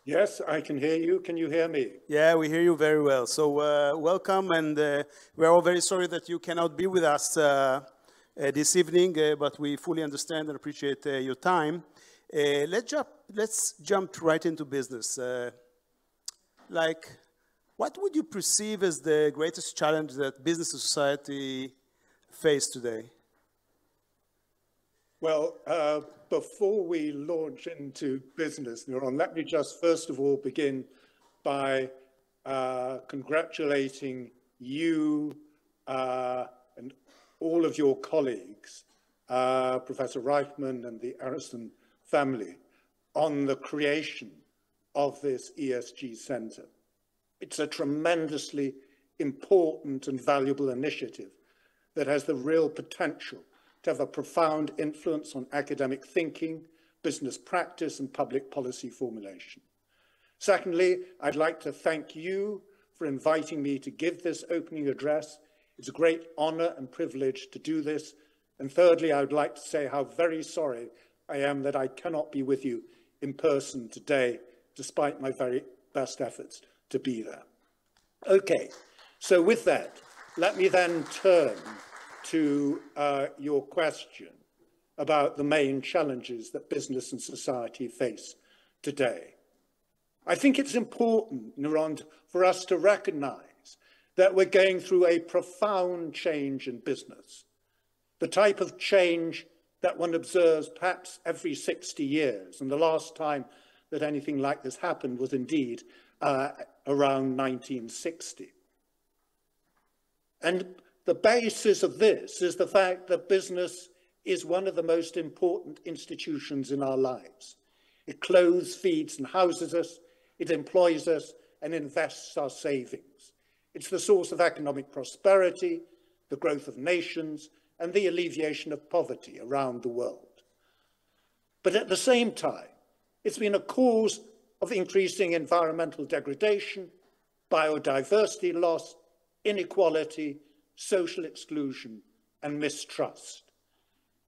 Yes, I can hear you. Can you hear me? Yeah, we hear you very well. So welcome, and we're all very sorry that you cannot be with us this evening, but we fully understand and appreciate your time. Let's jump right into business. What would you perceive as the greatest challenge that business and society face today? Well, before we launch into business, Nuran, let me just first of all begin by congratulating you and all of your colleagues, Professor Reichman and the Arison family, on the creation of this ESG Center. It's a tremendously important and valuable initiative that has the real potential to have a profound influence on academic thinking, business practice, and public policy formulation. Secondly, I'd like to thank you for inviting me to give this opening address. It's a great honor and privilege to do this. And thirdly, I would like to say how very sorry I am that I cannot be with you in person today, despite my very best efforts to be there. Okay, so with that, let me then turn to your question about the main challenges that business and society face today. I think it's important, Nuran, for us to recognize that we're going through a profound change in business, the type of change that one observes perhaps every 60 years. And the last time that anything like this happened was indeed around 1960. And the basis of this is the fact that business is one of the most important institutions in our lives. It clothes, feeds, and houses us. It employs us and invests our savings. It's the source of economic prosperity, the growth of nations, and the alleviation of poverty around the world. But at the same time, it's been a cause of increasing environmental degradation, biodiversity loss, inequality, social exclusion, and mistrust.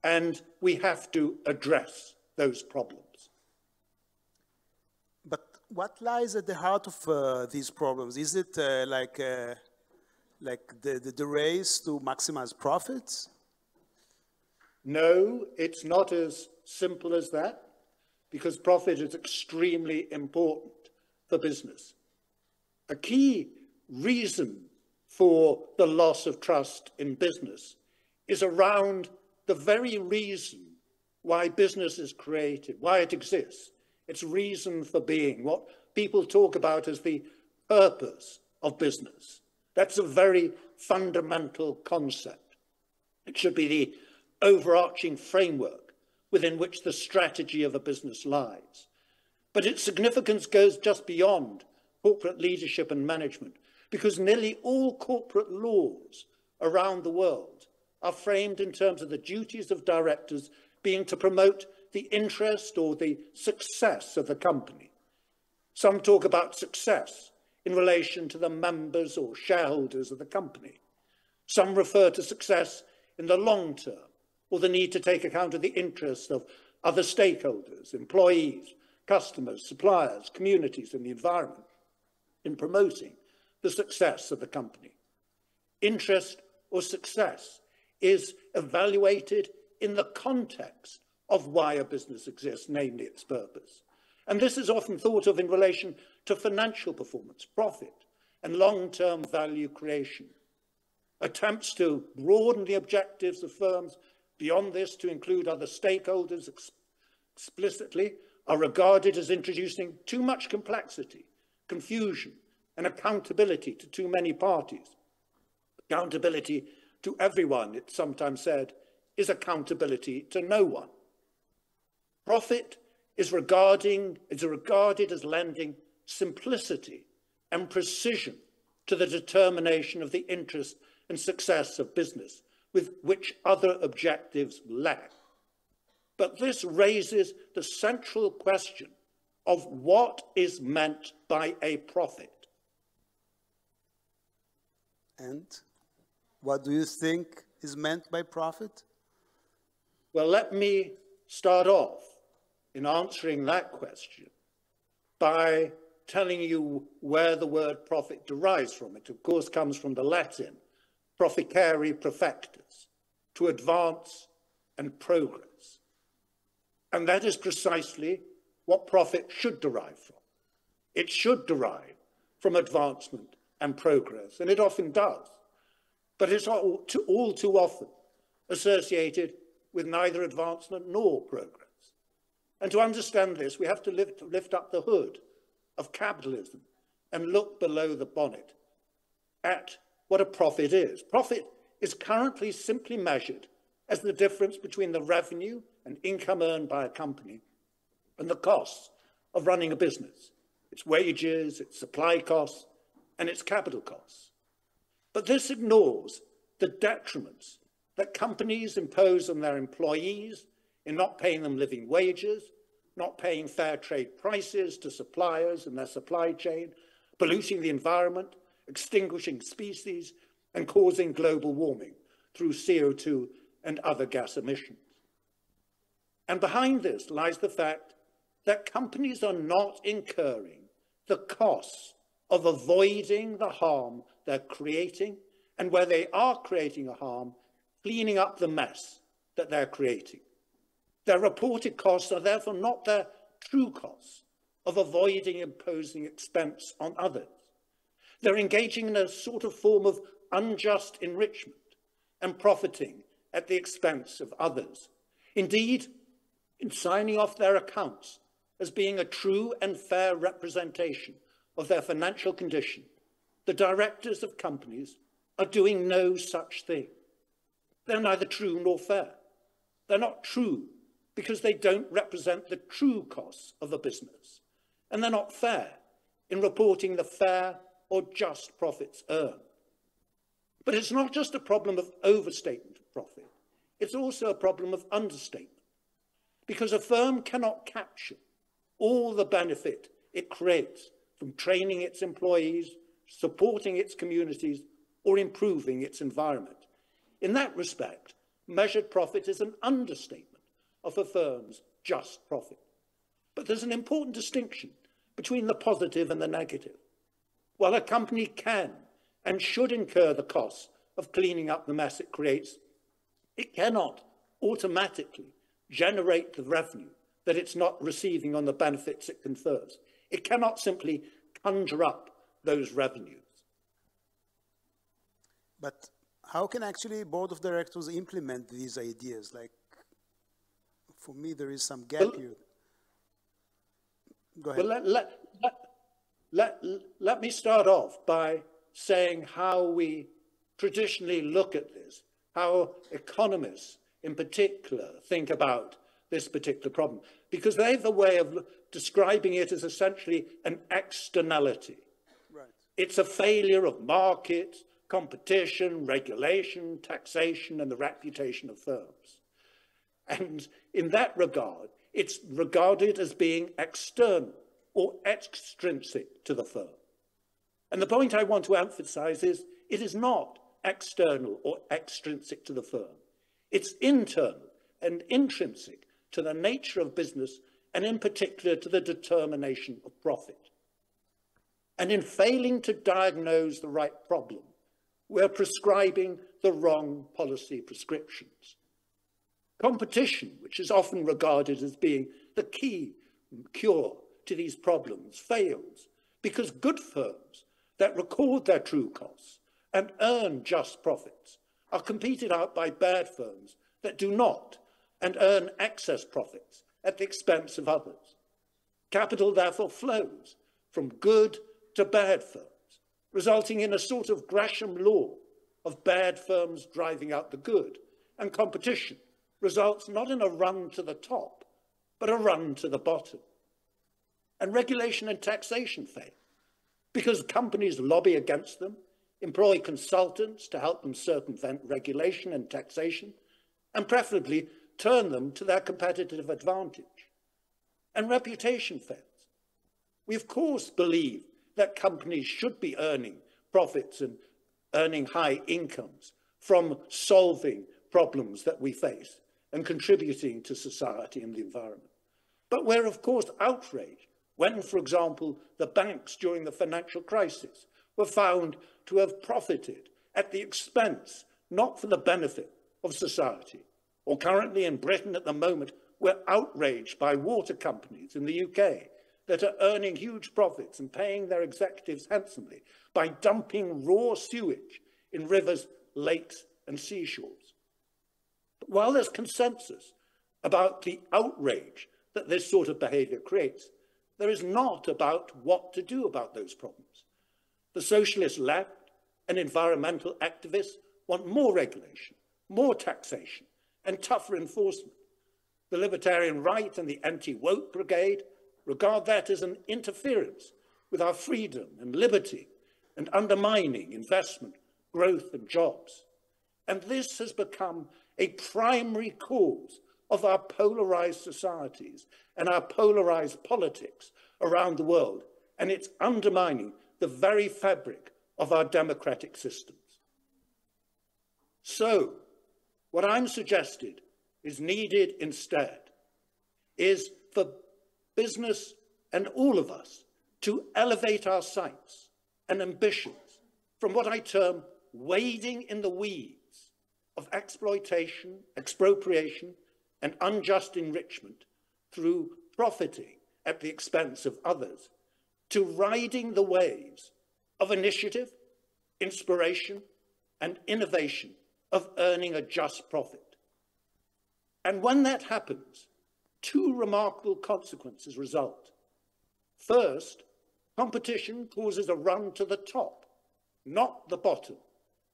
And we have to address those problems. But what lies at the heart of these problems? Is it like the race to maximize profits? No, it's not as simple as that, because profit is extremely important for business. A key reason for the loss of trust in business is around the very reason why business is created, why it exists, its reason for being, what people talk about as the purpose of business. That's a very fundamental concept. It should be the overarching framework within which the strategy of a business lies. But its significance goes just beyond corporate leadership and management, because nearly all corporate laws around the world are framed in terms of the duties of directors being to promote the interest or the success of the company. Some talk about success in relation to the members or shareholders of the company. Some refer to success in the long term, or the need to take account of the interests of other stakeholders, employees, customers, suppliers, communities, and the environment in promoting the success of the company. Interest or success is evaluated in the context of why a business exists, namely its purpose. And this is often thought of in relation to financial performance, profit, and long-term value creation. Attempts to broaden the objectives of firms beyond this to include other stakeholders explicitly are regarded as introducing too much complexity, confusion, and accountability to too many parties. Accountability to everyone, it's sometimes said, is accountability to no one. Profit is regarded as lending simplicity and precision to the determination of the interest and success of business, with which other objectives lack. But this raises the central question of what is meant by a profit. And what do you think is meant by profit? Well, let me start off in answering that question by telling you where the word profit derives from. It, of course, comes from the Latin proficere perfectus, to advance and progress. And that is precisely what profit should derive from. It should derive from advancement and progress, and it often does. But it's all too often associated with neither advancement nor progress. And to understand this, we have to lift up the hood of capitalism and look below the bonnet at what a profit is. Profit is currently simply measured as the difference between the revenue and income earned by a company and the costs of running a business, its wages, its supply costs, and its capital costs. But this ignores the detriments that companies impose on their employees in not paying them living wages, not paying fair trade prices to suppliers and their supply chain, polluting the environment, extinguishing species, and causing global warming through CO2 and other gas emissions. And behind this lies the fact that companies are not incurring the costs of avoiding the harm they're creating, and where they are creating a harm, cleaning up the mess that they're creating. Their reported costs are therefore not their true costs of avoiding imposing expense on others. They're engaging in a sort of form of unjust enrichment and profiting at the expense of others. Indeed, in signing off their accounts as being a true and fair representation of their financial condition, the directors of companies are doing no such thing. They're neither true nor fair. They're not true because they don't represent the true costs of a business, and they're not fair in reporting the fair or just profits earned. But it's not just a problem of overstatement of profit, it's also a problem of understatement, because a firm cannot capture all the benefit it creates from training its employees, supporting its communities, or improving its environment. In that respect, measured profit is an understatement of a firm's just profit. But there's an important distinction between the positive and the negative. While a company can and should incur the costs of cleaning up the mess it creates, it cannot automatically generate the revenue that it's not receiving on the benefits it confers. It cannot simply conjure up those revenues. But how can actually board of directors implement these ideas? Like, for me, there is some gap here. Go ahead. Well, let me start off by saying how we traditionally look at this, how economists in particular think about this particular problem, because they have a way of describing it as essentially an externality. Right. It's a failure of markets, competition, regulation, taxation, and the reputation of firms. And in that regard, it's regarded as being external or extrinsic to the firm. And the point I want to emphasize is it is not external or extrinsic to the firm. It's internal and intrinsic to the nature of business, and in particular to the determination of profit. And in failing to diagnose the right problem, we're prescribing the wrong policy prescriptions. Competition, which is often regarded as being the key cure to these problems, fails because good firms that record their true costs and earn just profits are competed out by bad firms that do not and earn excess profits at the expense of others. Capital therefore flows from good to bad firms, resulting in a sort of Gresham law of bad firms driving out the good, and competition results not in a run to the top, but a run to the bottom. And regulation and taxation fail because companies lobby against them, employ consultants to help them circumvent regulation and taxation, and preferably turn them to their competitive advantage. And reputation fails. We, of course, believe that companies should be earning profits and earning high incomes from solving problems that we face and contributing to society and the environment. But we're, of course, outraged when, for example, the banks during the financial crisis were found to have profited at the expense, not for the benefit of society. Or currently in Britain at the moment, we're outraged by water companies in the UK that are earning huge profits and paying their executives handsomely by dumping raw sewage in rivers, lakes, and seashores. But while there's consensus about the outrage that this sort of behavior creates, there is not about what to do about those problems. The socialist left and environmental activists want more regulation, more taxation, and tougher enforcement. The libertarian right and the anti-woke brigade regard that as an interference with our freedom and liberty and undermining investment, growth, and jobs. And this has become a primary cause of our polarized societies and our polarized politics around the world, and it's undermining the very fabric of our democratic systems. So, what I'm suggesting is needed instead is for business and all of us to elevate our sights and ambitions from what I term wading in the weeds of exploitation, expropriation, and unjust enrichment through profiting at the expense of others, to riding the waves of initiative, inspiration, and innovation of earning a just profit. And when that happens, two remarkable consequences result. First, competition causes a run to the top, not the bottom,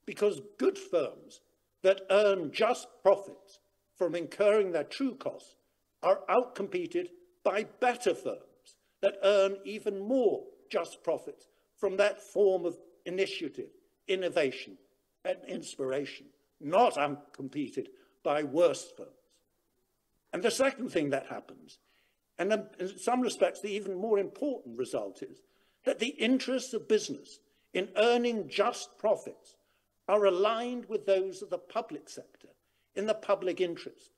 because good firms that earn just profits from incurring their true costs are outcompeted by better firms that earn even more just profits from that form of initiative, innovation, and inspiration, not outcompeted by worse firms. And the second thing that happens, and in some respects the even more important result, is that the interests of business in earning just profits are aligned with those of the public sector in the public interest.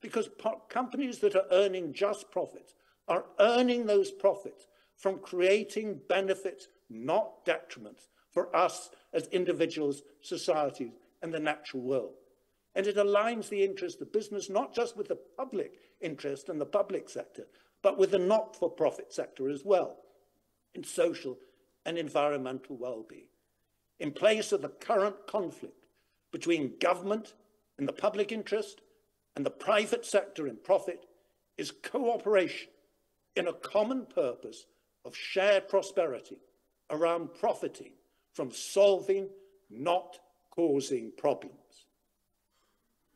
Because companies that are earning just profits are earning those profits from creating benefits, not detriments, for us as individuals, societies, and the natural world. And it aligns the interest of business not just with the public interest and the public sector, but with the not-for-profit sector as well, in social and environmental well-being. In place of the current conflict between government and the public interest and the private sector in profit is cooperation in a common purpose of shared prosperity around profiting from solving, not causing problems.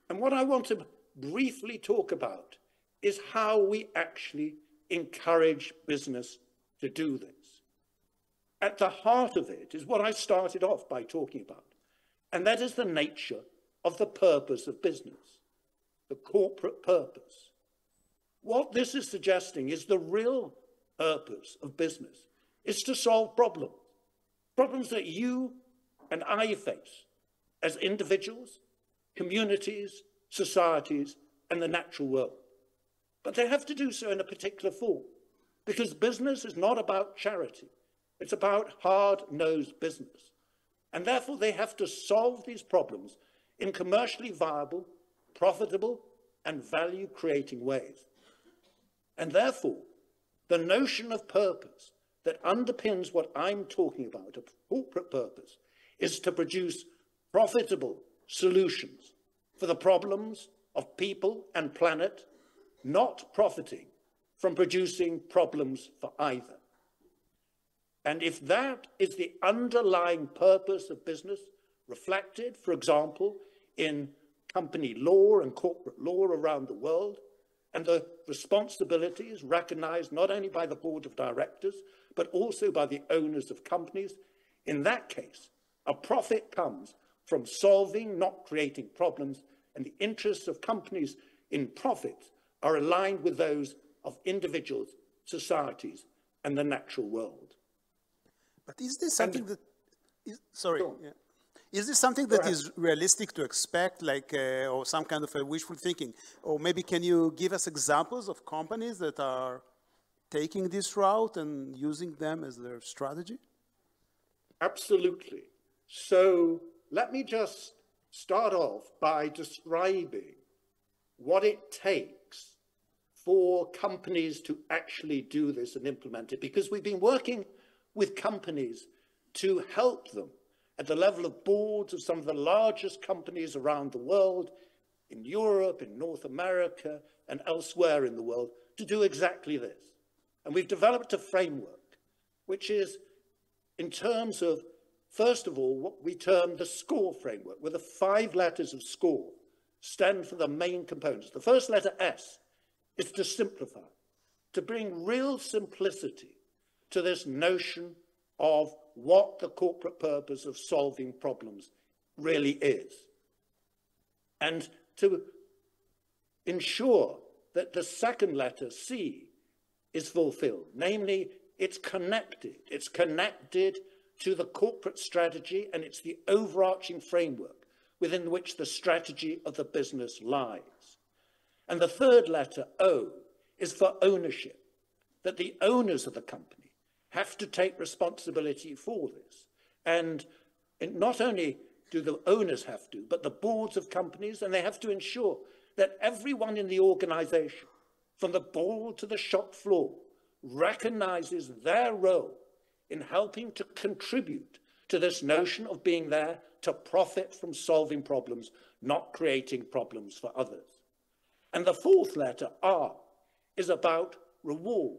And what I want to briefly talk about is how we actually encourage business to do this. At the heart of it is what I started off by talking about, and that is the nature of the purpose of business, the corporate purpose. What this is suggesting is the real purpose of business is to solve problems, problems that you and I face as individuals, communities, societies, and the natural world. But they have to do so in a particular form, because business is not about charity. It's about hard-nosed business. And therefore, they have to solve these problems in commercially viable, profitable, and value-creating ways. And therefore, the notion of purpose that underpins what I'm talking about, a corporate purpose, is to produce profitable solutions for the problems of people and planet, not profiting from producing problems for either. And if that is the underlying purpose of business, reflected, for example, in company law and corporate law around the world, and the responsibilities recognized not only by the board of directors, but also by the owners of companies, in that case, a profit comes from solving, not creating problems, and the interests of companies in profits are aligned with those of individuals, societies, and the natural world. But is this something that is, sorry, yeah. Is this something that is realistic to expect, like, or some kind of a wishful thinking? Or maybe can you give us examples of companies that are taking this route and using them as their strategy? Absolutely. So let me just start off by describing what it takes for companies to actually do this and implement it, because we've been working with companies to help them at the level of boards of some of the largest companies around the world, in Europe, in North America, and elsewhere in the world, to do exactly this. And we've developed a framework, which is in terms of, first of all, what we term the SCORE framework, where the 5 letters of SCORE stand for the main components. The first letter, S, is to simplify, to bring real simplicity to this notion of what the corporate purpose of solving problems really is. And to ensure that the second letter, C, is fulfilled, namely, it's connected. It's connected to the corporate strategy, and it's the overarching framework within which the strategy of the business lies. And the third letter, O, is for ownership, that the owners of the company have to take responsibility for this. And not only do the owners have to, but the boards of companies, and they have to ensure that everyone in the organization, from the board to the shop floor, recognizes their role in helping to contribute to this notion of being there to profit from solving problems, not creating problems for others. And the fourth letter, R, is about reward,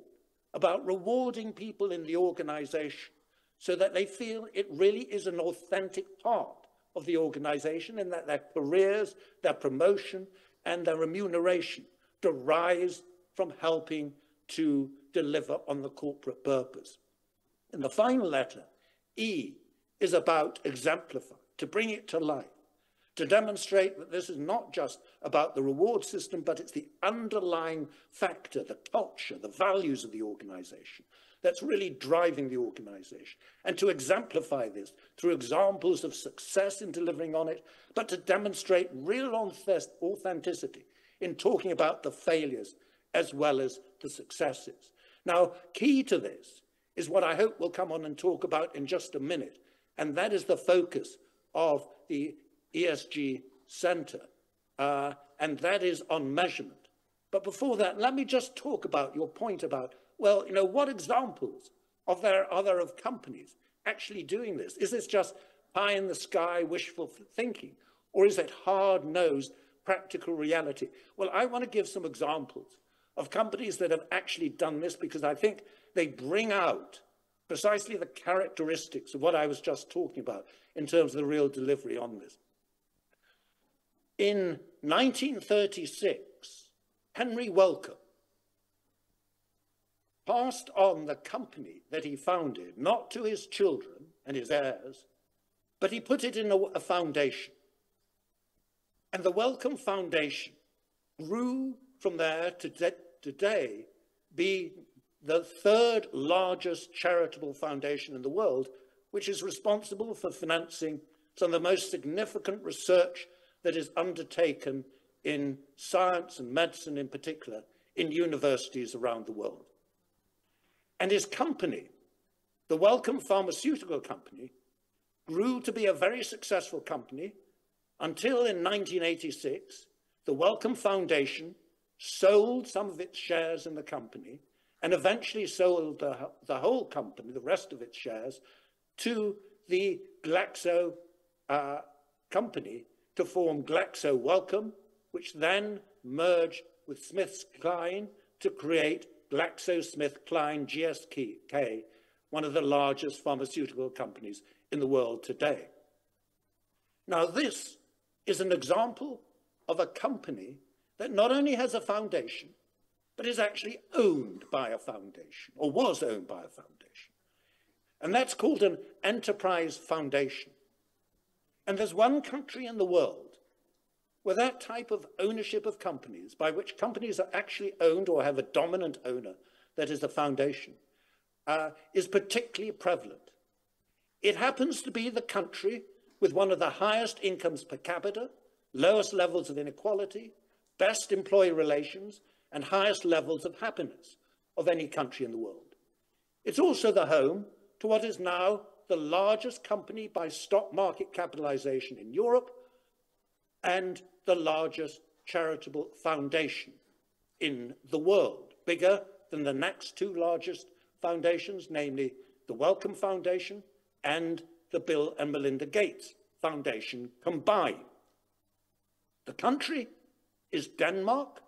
about rewarding people in the organization so that they feel it really is an authentic part of the organization, and that their careers, their promotion, and their remuneration derives from helping to deliver on the corporate purpose. And the final letter, E, is about exemplify, to bring it to life, to demonstrate that this is not just about the reward system, but it's the underlying factor, the culture, the values of the organization that's really driving the organization, and to exemplify this through examples of success in delivering on it, but to demonstrate real authenticity in talking about the failures as well as the successes. Now, key to this is what I hope we'll come on and talk about in just a minute, and that is the focus of the ESG Center, and that is on measurement. But before that, let me just talk about your point about, well, what examples are there of companies actually doing this? Is this just pie-in-the-sky wishful thinking, or is it hard-nosed practical reality? Well, I want to give some examples of companies that have actually done this, because I think they bring out precisely the characteristics of what I was just talking about in terms of the real delivery on this. In 1936, Henry Wellcome passed on the company that he founded, not to his children and his heirs, but he put it in a foundation. And the Wellcome Foundation grew from there to today be the third largest charitable foundation in the world, which is responsible for financing some of the most significant research that is undertaken in science and medicine in particular in universities around the world. And his company, the Wellcome Pharmaceutical Company, grew to be a very successful company until in 1986, the Wellcome Foundation sold some of its shares in the company and eventually sold the whole company, the rest of its shares, to the Glaxo company to form Glaxo Wellcome, which then merged with SmithKline to create GlaxoSmithKline GSK, one of the largest pharmaceutical companies in the world today. Now, this is an example of a company that not only has a foundation, but is actually owned by a foundation, or was owned by a foundation. And that's called an enterprise foundation. And there's one country in the world where that type of ownership of companies, by which companies are actually owned or have a dominant owner, that is a foundation, is particularly prevalent. It happens to be the country with one of the highest incomes per capita, lowest levels of inequality, best employee relations, and highest levels of happiness, of any country in the world. It's also the home to what is now the largest company by stock market capitalization in Europe and the largest charitable foundation in the world, bigger than the next two largest foundations, namely the Wellcome Foundation and the Bill and Melinda Gates Foundation combined. The country is Denmark,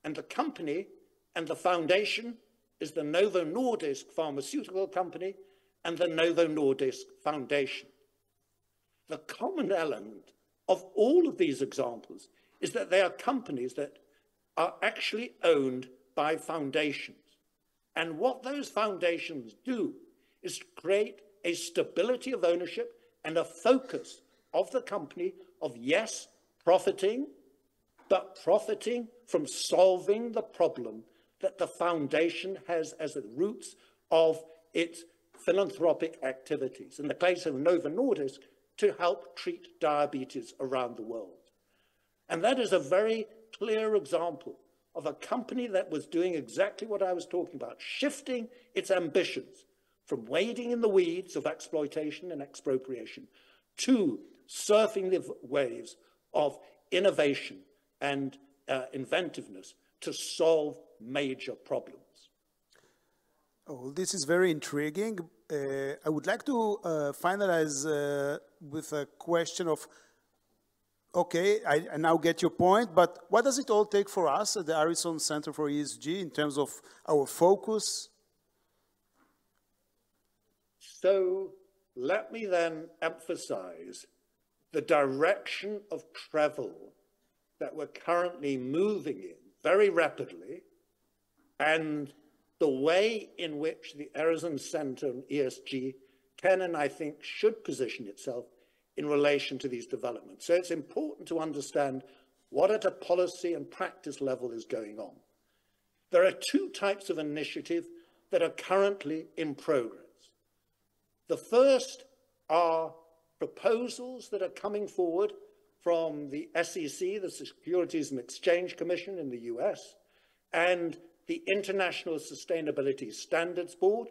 and the company and the foundation is the Novo Nordisk pharmaceutical company and the Novo Nordisk Foundation. The common element of all of these examples is that they are companies that are actually owned by foundations. And what those foundations do is create a stability of ownership and a focus of the company of, yes, profiting, but profiting from solving the problem that the foundation has as the roots of its philanthropic activities. In the case of Novo Nordisk, to help treat diabetes around the world. And that is a very clear example of a company that was doing exactly what I was talking about, shifting its ambitions from wading in the weeds of exploitation and expropriation to surfing the waves of innovation and inventiveness to solve major problems. Oh, this is very intriguing. I would like to finalize with a question of, okay, I now get your point, but what does it all take for us at the Harrison Center for ESG in terms of our focus? So let me then emphasize the direction of travel that we're currently moving in very rapidly, and the way in which the Harrison Center on ESG can and I think should position itself in relation to these developments. So it's important to understand what at a policy and practice level is going on. There are two types of initiative that are currently in progress. The first are proposals that are coming forward from the SEC, the Securities and Exchange Commission in the US, and the International Sustainability Standards Board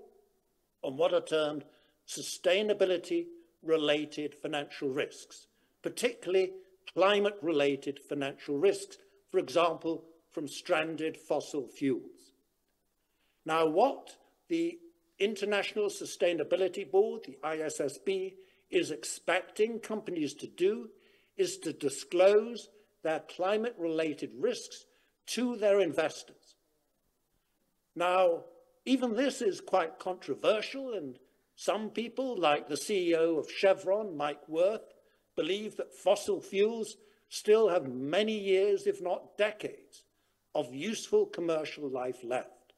on what are termed sustainability-related financial risks, particularly climate-related financial risks, for example, from stranded fossil fuels. Now, what the International Sustainability Board, the ISSB, is expecting companies to do is to disclose their climate-related risks to their investors. Now, even this is quite controversial, and some people, like the CEO of Chevron, Mike Wirth, believe that fossil fuels still have many years, if not decades, of useful commercial life left.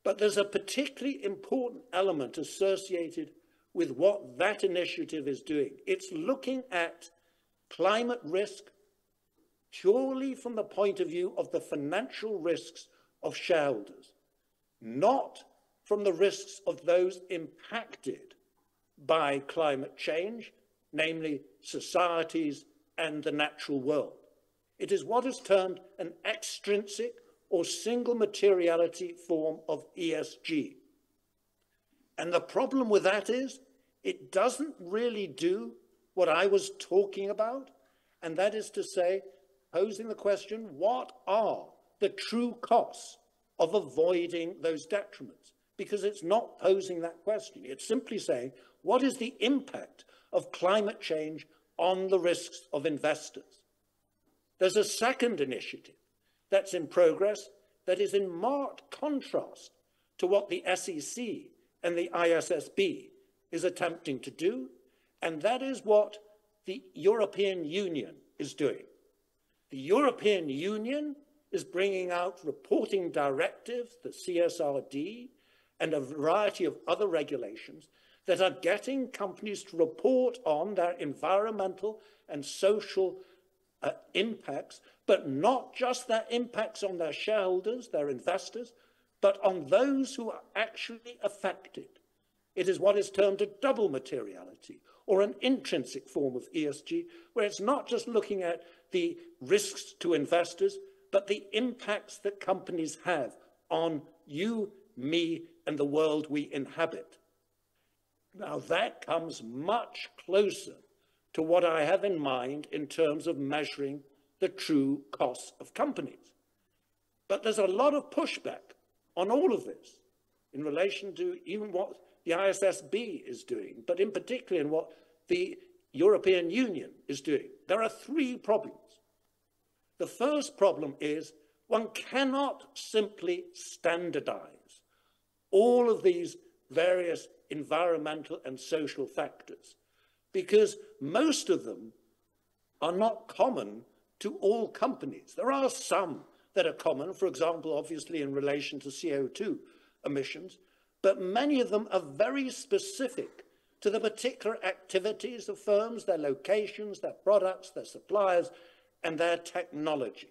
But there's a particularly important element associated with what that initiative is doing. It's looking at climate risk purely from the point of view of the financial risks of shareholders, not from the risks of those impacted by climate change, namely societies and the natural world. It is what is termed an extrinsic or single materiality form of ESG. And the problem with that is it doesn't really do what I was talking about, and that is to say, posing the question, what are the true costs of avoiding those detriments? Because it's not posing that question. It's simply saying, what is the impact of climate change on the risks of investors? There's a second initiative that's in progress that is in marked contrast to what the SEC and the ISSB is attempting to do, and that is what the European Union is doing. The European Union is bringing out reporting directives, the CSRD, and a variety of other regulations that are getting companies to report on their environmental and social impacts, but not just their impacts on their shareholders, their investors, but on those who are actually affected. It is what is termed a double materiality, or an intrinsic form of ESG, where it's not just looking at the risks to investors, but the impacts that companies have on you, me, and the world we inhabit. Now that comes much closer to what I have in mind in terms of measuring the true costs of companies. But there's a lot of pushback on all of this in relation to even what the ISSB is doing, but in particular in what the European Union is doing. There are three problems. The first problem is one cannot simply standardize all of these various environmental and social factors, because most of them are not common to all companies. There are some that are common, for example, obviously in relation to CO2 emissions, but many of them are very specific to the particular activities of firms, their locations, their products, their suppliers, and their technology.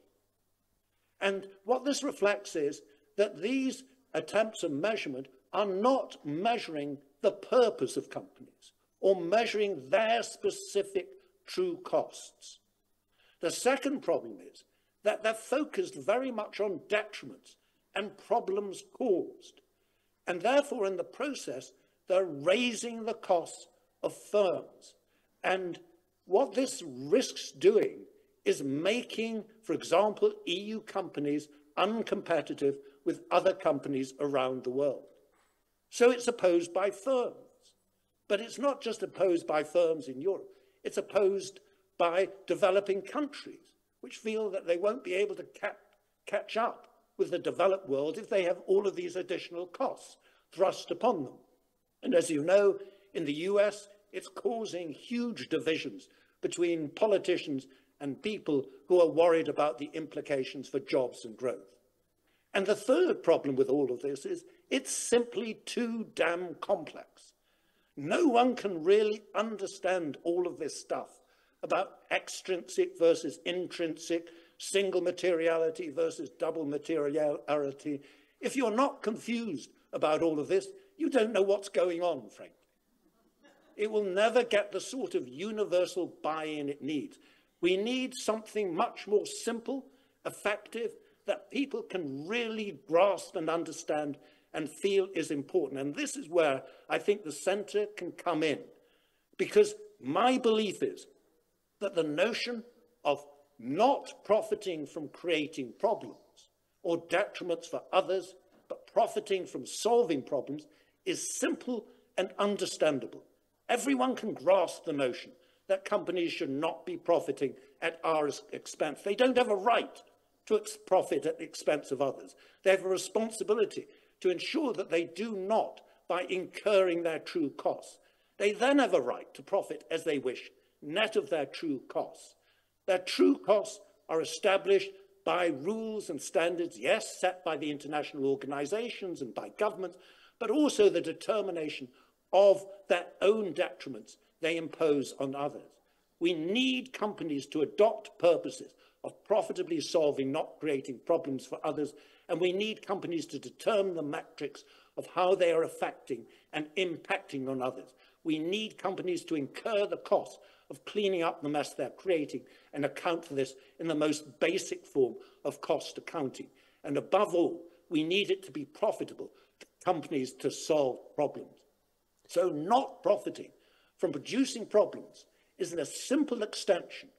And what this reflects is that these attempts of measurement are not measuring the purpose of companies or measuring their specific true costs. The second problem is that they're focused very much on detriments and problems caused. And therefore, in the process, they're raising the costs of firms. And what this risks doing is making, for example, EU companies uncompetitive with other companies around the world. So it's opposed by firms. But it's not just opposed by firms in Europe. It's opposed by developing countries, which feel that they won't be able to catch up with the developed world if they have all of these additional costs thrust upon them. And as you know, in the US, it's causing huge divisions between politicians and people who are worried about the implications for jobs and growth. And the third problem with all of this is it's simply too damn complex. No one can really understand all of this stuff about extrinsic versus intrinsic, single materiality versus double materiality. If you're not confused about all of this, you don't know what's going on, frankly. It will never get the sort of universal buy-in it needs. We need something much more simple, effective, that people can really grasp and understand and feel is important. And this is where I think the center can come in, because my belief is that the notion of not profiting from creating problems or detriments for others, but profiting from solving problems is simple and understandable. Everyone can grasp the notion that companies should not be profiting at our expense. They don't have a right to profit at the expense of others. They have a responsibility to ensure that they do not by incurring their true costs. They then have a right to profit as they wish, net of their true costs. Their true costs are established by rules and standards, yes, set by the international organizations and by governments, but also the determination of their own detriments they impose on others. We need companies to adopt purposes of profitably solving, not creating problems for others, and we need companies to determine the metrics of how they are affecting and impacting on others. We need companies to incur the cost of cleaning up the mess they're creating and account for this in the most basic form of cost accounting. And above all, we need it to be profitable for companies to solve problems. So not profiting from producing problems is a simple extension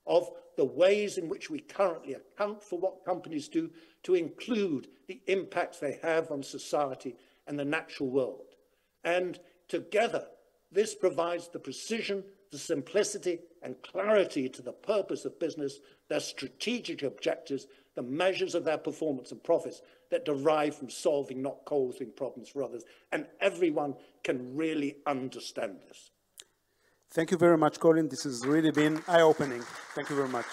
of the ways in which we currently account for what companies do to include the impacts they have on society and the natural world. And together, this provides the precision, the simplicity and clarity to the purpose of business, their strategic objectives, the measures of their performance and profits that derive from solving, not causing problems for others. And everyone can really understand this. Thank you very much, Colin. This has really been eye-opening. Thank you very much.